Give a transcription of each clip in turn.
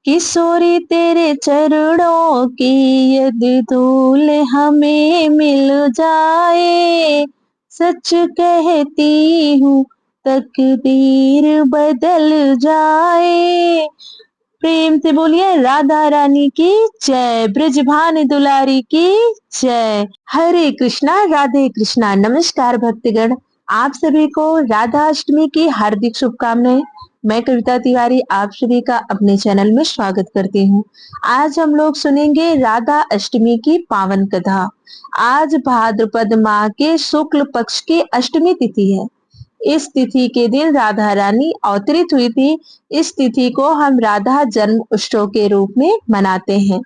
किशोरी तेरे चरणों की यदि धूल हमें मिल जाए, सच कहती हूँ तकदीर बदल जाए। प्रेम से बोलिए राधा रानी की जय, ब्रजभान दुलारी की जय। हरे कृष्णा राधे कृष्णा। नमस्कार भक्तगण, आप सभी को राधा अष्टमी की हार्दिक शुभकामनाएं। मैं कविता तिवारी आप सभी का अपने चैनल में स्वागत करती हूँ। आज हम लोग सुनेंगे राधा अष्टमी की पावन कथा। आज भाद्रपद माह के शुक्ल पक्ष की अष्टमी तिथि है। इस तिथि के दिन राधा रानी अवतरित हुई थी। इस तिथि को हम राधा जन्म उत्सव के रूप में मनाते हैं।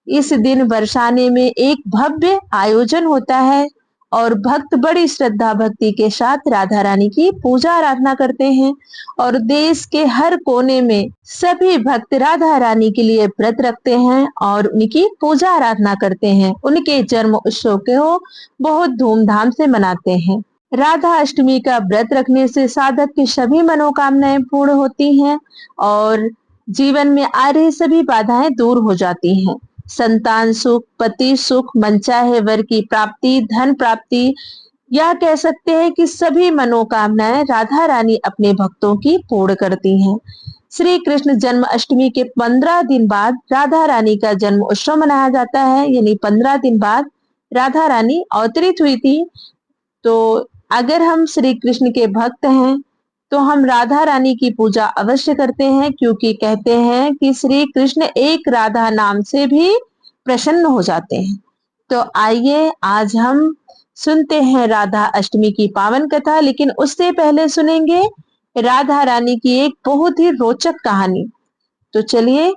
इस दिन बरसाने में एक भव्य आयोजन होता है और भक्त बड़ी श्रद्धा भक्ति के साथ राधा रानी की पूजा आराधना करते हैं। और देश के हर कोने में सभी भक्त राधा रानी के लिए व्रत रखते हैं और उनकी पूजा आराधना करते हैं। उनके जन्म उत्सव को बहुत धूमधाम से मनाते हैं। राधा अष्टमी का व्रत रखने से साधक की सभी मनोकामनाएं पूर्ण होती हैं और जीवन में आ रही सभी बाधाएं दूर हो जाती हैं। संतान सुख, पति सुख, मनचाहे वर की प्राप्ति, धन प्राप्ति, यह कह सकते हैं कि सभी मनोकामनाएं राधा रानी अपने भक्तों की पूर्ण करती हैं। श्री कृष्ण जन्म अष्टमी के 15 दिन बाद राधा रानी का जन्म उत्सव मनाया जाता है, यानी 15 दिन बाद राधा रानी अवतरित हुई थी। तो अगर हम श्री कृष्ण के भक्त हैं तो हम राधा रानी की पूजा अवश्य करते हैं, क्योंकि कहते हैं कि श्री कृष्ण एक राधा नाम से भी प्रसन्न हो जाते हैं। तो आइए आज हम सुनते हैं राधा अष्टमी की पावन कथा, लेकिन उससे पहले सुनेंगे राधा रानी की एक बहुत ही रोचक कहानी। तो चलिए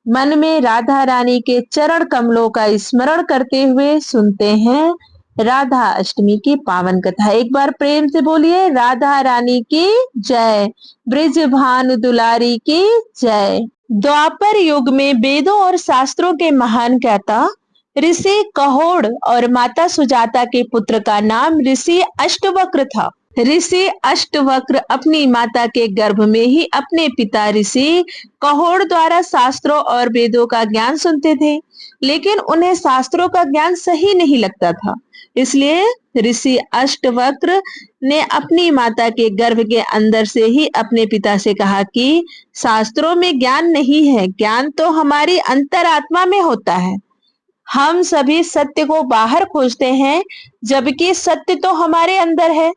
मन में राधा रानी के चरण कमलों का स्मरण करते हुए सुनते हैं राधा अष्टमी की पावन कथा। एक बार प्रेम से बोलिए राधा रानी की जय, ब्रजभानु दुलारी की जय। द्वापर युग में वेदों और शास्त्रों के महान ज्ञाता ऋषि कहोड़ और माता सुजाता के पुत्र का नाम ऋषि अष्टवक्र था। ऋषि अष्टवक्र अपनी माता के गर्भ में ही अपने पिता ऋषि कहोड़ द्वारा शास्त्रों और वेदों का ज्ञान सुनते थे, लेकिन उन्हें शास्त्रों का ज्ञान सही नहीं लगता था। इसलिए ऋषि अष्टवक्र ने अपनी माता के गर्भ के अंदर से ही अपने पिता से कहा कि शास्त्रों में ज्ञान नहीं है, ज्ञान तो हमारी अंतरात्मा में होता है। हम सभी सत्य को बाहर खोजते हैं, जबकि सत्य तो हमारे अंदर है।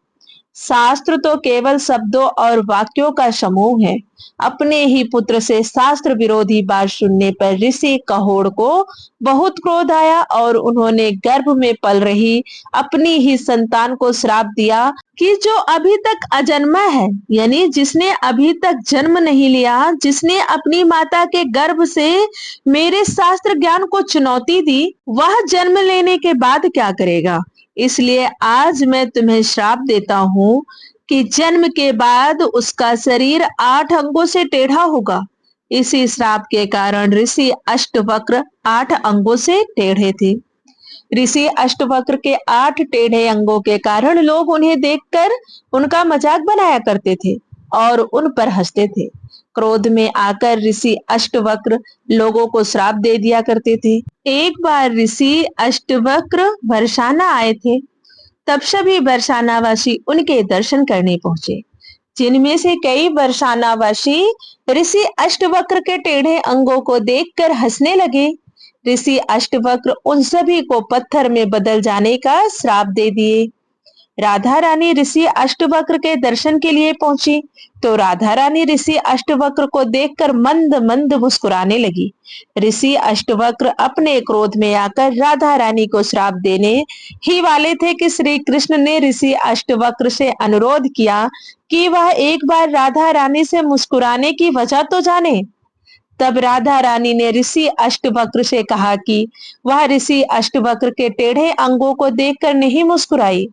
शास्त्र तो केवल शब्दों और वाक्यों का समूह है। अपने ही पुत्र से शास्त्र विरोधी बात सुनने पर ऋषि कहोड़ को बहुत क्रोध आया और उन्होंने गर्भ में पल रही अपनी ही संतान को श्राप दिया कि जो अभी तक अजन्मा है, यानी जिसने अभी तक जन्म नहीं लिया, जिसने अपनी माता के गर्भ से मेरे शास्त्र ज्ञान को चुनौती दी, वह जन्म लेने के बाद क्या करेगा। इसलिए आज मैं तुम्हें श्राप देता हूँ कि जन्म के बाद उसका शरीर 8 अंगों से टेढ़ा होगा। इसी श्राप के कारण ऋषि अष्टवक्र 8 अंगों से टेढ़े थे। ऋषि अष्टवक्र के 8 टेढ़े अंगों के कारण लोग उन्हें देखकर उनका मजाक बनाया करते थे और उन पर हंसते थे। क्रोध में आकर ऋषि अष्टवक्र लोगों को श्राप दे दिया करते थे। एक बार ऋषि अष्टवक्र बरसाना आए थे, तब सभी बरसानावासी उनके दर्शन करने पहुंचे, जिनमें से कई बरसानावासी ऋषि अष्टवक्र के टेढ़े अंगों को देखकर हंसने लगे। ऋषि अष्टवक्र उन सभी को पत्थर में बदल जाने का श्राप दे दिए। राधा रानी ऋषि अष्टवक्र के दर्शन के लिए पहुंची तो राधा रानी ऋषि अष्टवक्र को देखकर मंद मंद मुस्कुराने लगी। ऋषि अष्टवक्र अपने क्रोध में आकर राधा रानी को श्राप देने ही वाले थे कि श्री कृष्ण ने ऋषि अष्टवक्र से अनुरोध किया कि वह एक बार राधा रानी से मुस्कुराने की वजह तो जाने। तब राधा रानी ने ऋषि अष्टवक्र से कहा कि वह ऋषि अष्टवक्र के टेढ़े अंगों को देखकर नहीं मुस्कुराई,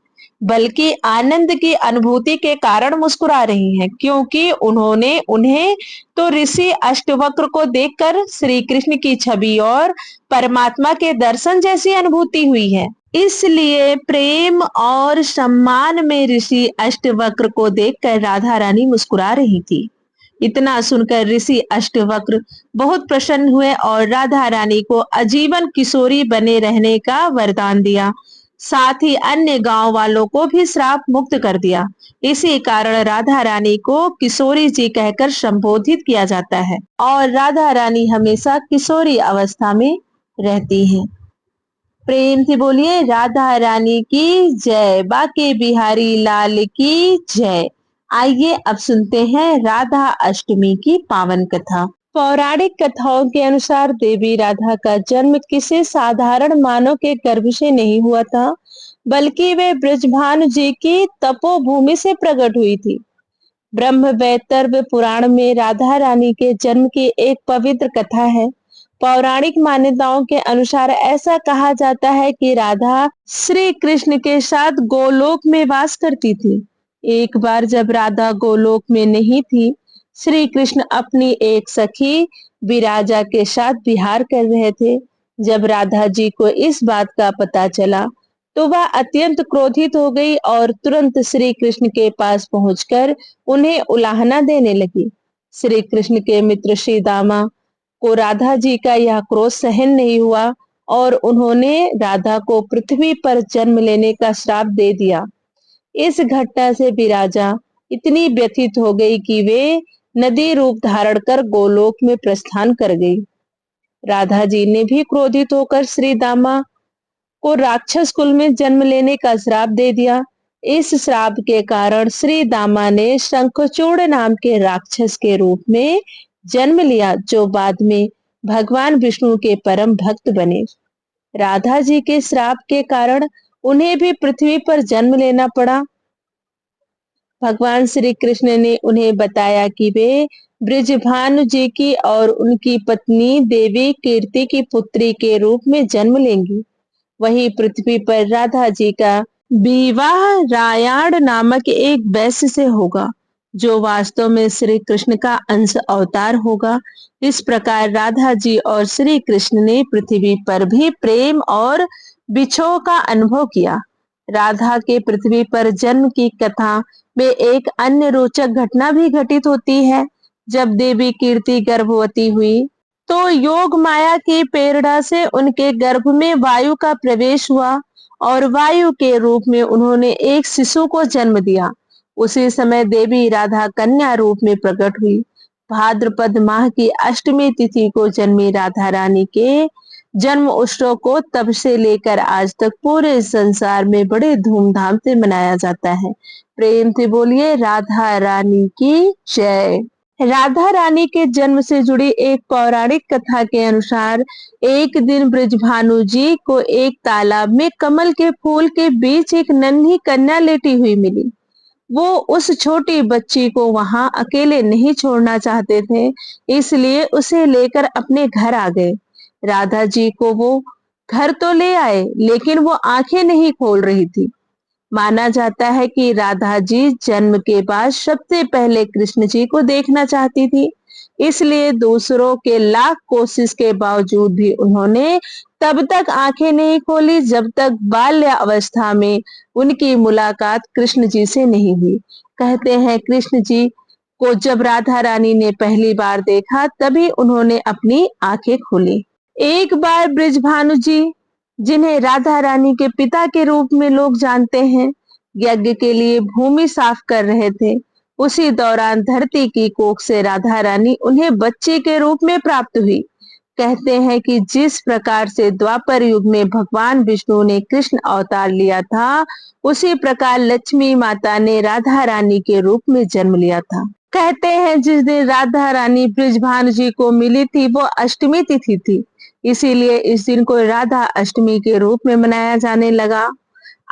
बल्कि आनंद की अनुभूति के कारण मुस्कुरा रही हैं, क्योंकि उन्हें तो ऋषि अष्टवक्र को देखकर श्री कृष्ण की छवि और परमात्मा के दर्शन जैसी अनुभूति हुई है। इसलिए प्रेम और सम्मान में ऋषि अष्टवक्र को देखकर राधा रानी मुस्कुरा रही थी। इतना सुनकर ऋषि अष्टवक्र बहुत प्रसन्न हुए और राधा रानी को आजीवन किशोरी बने रहने का वरदान दिया। साथ ही अन्य गांव वालों को भी श्राप मुक्त कर दिया। इसी कारण राधा रानी को किशोरी जी कहकर संबोधित किया जाता है और राधा रानी हमेशा किशोरी अवस्था में रहती है। प्रेम से बोलिए राधा रानी की जय, बाके बिहारी लाल की जय। आइए अब सुनते हैं राधा अष्टमी की पावन कथा। पौराणिक कथाओं के अनुसार देवी राधा का जन्म किसी साधारण मानव के गर्भ से नहीं हुआ था, बल्कि वे ब्रजभानु जी की तपोभूमि से प्रकट हुई थी। ब्रह्म वैवर्त पुराण में राधा रानी के जन्म की एक पवित्र कथा है। पौराणिक मान्यताओं के अनुसार ऐसा कहा जाता है कि राधा श्री कृष्ण के साथ गोलोक में वास करती थी। एक बार जब राधा गोलोक में नहीं थी, श्री कृष्ण अपनी एक सखी विराजा के साथ विहार कर रहे थे। जब राधा जी को इस बात का पता चला तो वह अत्यंत क्रोधित हो गई और तुरंत श्री कृष्ण के पास पहुंचकर उन्हें उलाहना देने लगी। श्री कृष्ण के मित्र श्री दामा को राधा जी का यह क्रोध सहन नहीं हुआ और उन्होंने राधा को पृथ्वी पर जन्म लेने का श्राप दे दिया। इस घटना से विराजा इतनी व्यथित हो गई कि वे नदी रूप धारण कर गोलोक में प्रस्थान कर गई। राधा जी ने भी क्रोधित होकर श्री दामा को राक्षस कुल में जन्म लेने का श्राप दे दिया। इस श्राप के कारण श्री दामा ने शंखचूड़ नाम के राक्षस के रूप में जन्म लिया, जो बाद में भगवान विष्णु के परम भक्त बने। राधा जी के श्राप के कारण उन्हें भी पृथ्वी पर जन्म लेना पड़ा। भगवान श्री कृष्ण ने उन्हें बताया कि वे ब्रजभानु जी की और उनकी पत्नी देवी कीर्ति की पुत्री के रूप में जन्म लेंगी। वहीं पृथ्वी पर राधा जी का विवाह रायाण नामक एक वैश्य से होगा, जो वास्तव में श्री कृष्ण का अंश अवतार होगा। इस प्रकार राधा जी और श्री कृष्ण ने पृथ्वी पर भी प्रेम और बिछोह का अनुभव किया। राधा के पृथ्वी पर जन्म की कथा में एक अन्य रोचक घटना भी घटित होती है। जब देवी कीर्ति गर्भवती हुई तो योग माया की प्रेरणा से उनके गर्भ में वायु का प्रवेश हुआ और वायु के रूप में उन्होंने एक शिशु को जन्म दिया। उसी समय देवी राधा कन्या रूप में प्रकट हुई। भाद्रपद माह की अष्टमी तिथि को जन्मी राधा रानी के जन्म उत्सव को तब से लेकर आज तक पूरे संसार में बड़े धूमधाम से मनाया जाता है। प्रेम से बोलिए राधा रानी की जय। राधा रानी के जन्म से जुड़ी एक पौराणिक कथा के अनुसार एक दिन ब्रजभानु जी को एक तालाब में कमल के फूल के बीच एक नन्ही कन्या लेटी हुई मिली। वो उस छोटी बच्ची को वहां अकेले नहीं छोड़ना चाहते थे, इसलिए उसे लेकर अपने घर आ गए। राधा जी को वो घर तो ले आए, लेकिन वो आंखें नहीं खोल रही थी। माना जाता है कि राधा जी जन्म के बाद सबसे पहले कृष्ण जी को देखना चाहती थी, इसलिए दूसरों के लाख कोशिश के बावजूद भी उन्होंने तब तक आंखें नहीं खोली जब तक बाल्य अवस्था में उनकी मुलाकात कृष्ण जी से नहीं हुई। कहते हैं कृष्ण जी को जब राधा रानी ने पहली बार देखा तभी उन्होंने अपनी आंखें खोली। एक बार ब्रजभानु जी, जिन्हें राधा रानी के पिता के रूप में लोग जानते हैं, यज्ञ के लिए भूमि साफ कर रहे थे। उसी दौरान धरती की कोख से राधा रानी उन्हें बच्चे के रूप में प्राप्त हुई। कहते हैं कि जिस प्रकार से द्वापर युग में भगवान विष्णु ने कृष्ण अवतार लिया था, उसी प्रकार लक्ष्मी माता ने राधा रानी के रूप में जन्म लिया था। कहते हैं जिस दिन राधा रानी ब्रजभानु जी को मिली थी वो अष्टमी तिथि थी, इसीलिए इस दिन को राधा अष्टमी के रूप में मनाया जाने लगा।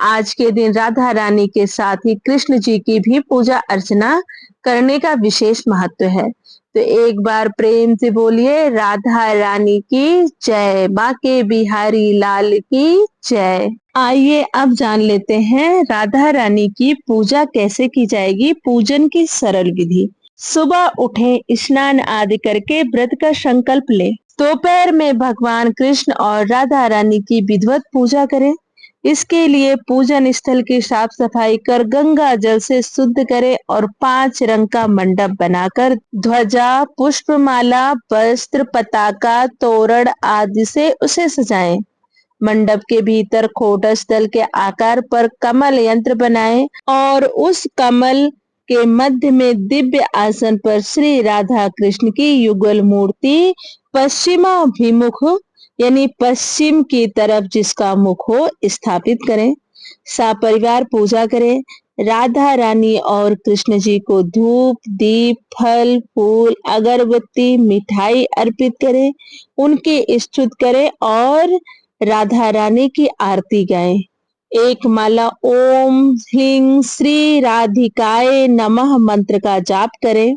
आज के दिन राधा रानी के साथ ही कृष्ण जी की भी पूजा अर्चना करने का विशेष महत्व है। तो एक बार प्रेम से बोलिए राधा रानी की जय, बाके बिहारी लाल की जय। आइए अब जान लेते हैं राधा रानी की पूजा कैसे की जाएगी। पूजन की सरल विधि। सुबह उठे, स्नान आदि करके व्रत का संकल्प ले। दोपहर में भगवान कृष्ण और राधा रानी की विधिवत पूजा करें। इसके लिए पूजन स्थल की साफ सफाई कर गंगा जल से शुद्ध करें और 5 रंग का मंडप बनाकर ध्वजा, पुष्पमाला, वस्त्र, पताका, तोरण आदि से उसे सजाएं। मंडप के भीतर खोटस दल के आकार पर कमल यंत्र बनाएं और उस कमल के मध्य में दिव्य आसन पर श्री राधा कृष्ण की युगल मूर्ति पश्चिमाभिमुख यानी पश्चिम की तरफ जिसका मुख हो स्थापित करें। सपरिवार पूजा करें। राधा रानी और कृष्ण जी को धूप, दीप, फल, फूल, अगरबत्ती, मिठाई अर्पित करें, उनकी स्तुति करें और राधा रानी की आरती गाएं। एक माला ओम ह्रीं श्री राधिकाय नमः मंत्र का जाप करें।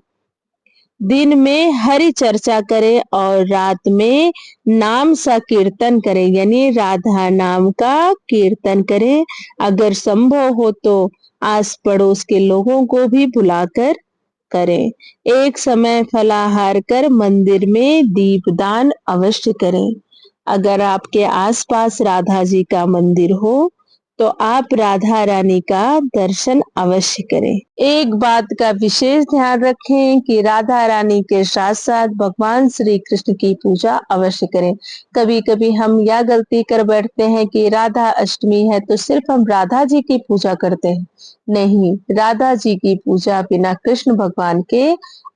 दिन में हरि चर्चा करें और रात में नाम सा कीर्तन करें यानी राधा नाम का कीर्तन करें। अगर संभव हो तो आस पड़ोस के लोगों को भी बुलाकर करें। एक समय फलाहार कर मंदिर में दीपदान अवश्य करें। अगर आपके आसपास राधा जी का मंदिर हो तो आप राधा रानी का दर्शन अवश्य करें। एक बात का विशेष ध्यान रखें कि राधा रानी के साथ साथ भगवान श्री कृष्ण की पूजा अवश्य करें। कभी कभी हम यह गलती कर बैठते हैं कि राधा अष्टमी है तो सिर्फ हम राधा जी की पूजा करते हैं। नहीं, राधा जी की पूजा बिना कृष्ण भगवान के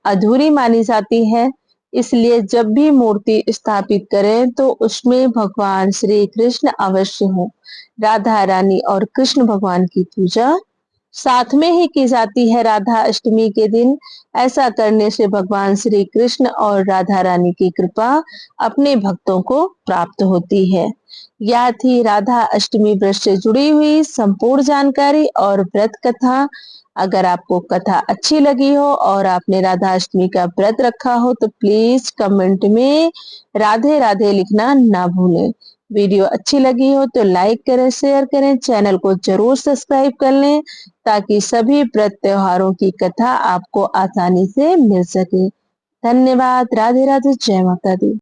अधूरी मानी जाती है। इसलिए जब भी मूर्ति स्थापित करें तो उसमें भगवान श्री कृष्ण अवश्य हो। राधा रानी और कृष्ण भगवान की पूजा साथ में ही की जाती है राधा अष्टमी के दिन। ऐसा करने से भगवान श्री कृष्ण और राधा रानी की कृपा अपने भक्तों को प्राप्त होती है। यह थी राधा अष्टमी व्रत से जुड़ी हुई संपूर्ण जानकारी और व्रत कथा। अगर आपको कथा अच्छी लगी हो और आपने राधा अष्टमी का व्रत रखा हो तो प्लीज कमेंट में राधे राधे लिखना ना भूलें। वीडियो अच्छी लगी हो तो लाइक करें, शेयर करें, चैनल को जरूर सब्सक्राइब कर लें ताकि सभी व्रत त्योहारों की कथा आपको आसानी से मिल सके। धन्यवाद। राधे राधे। जय माता दी।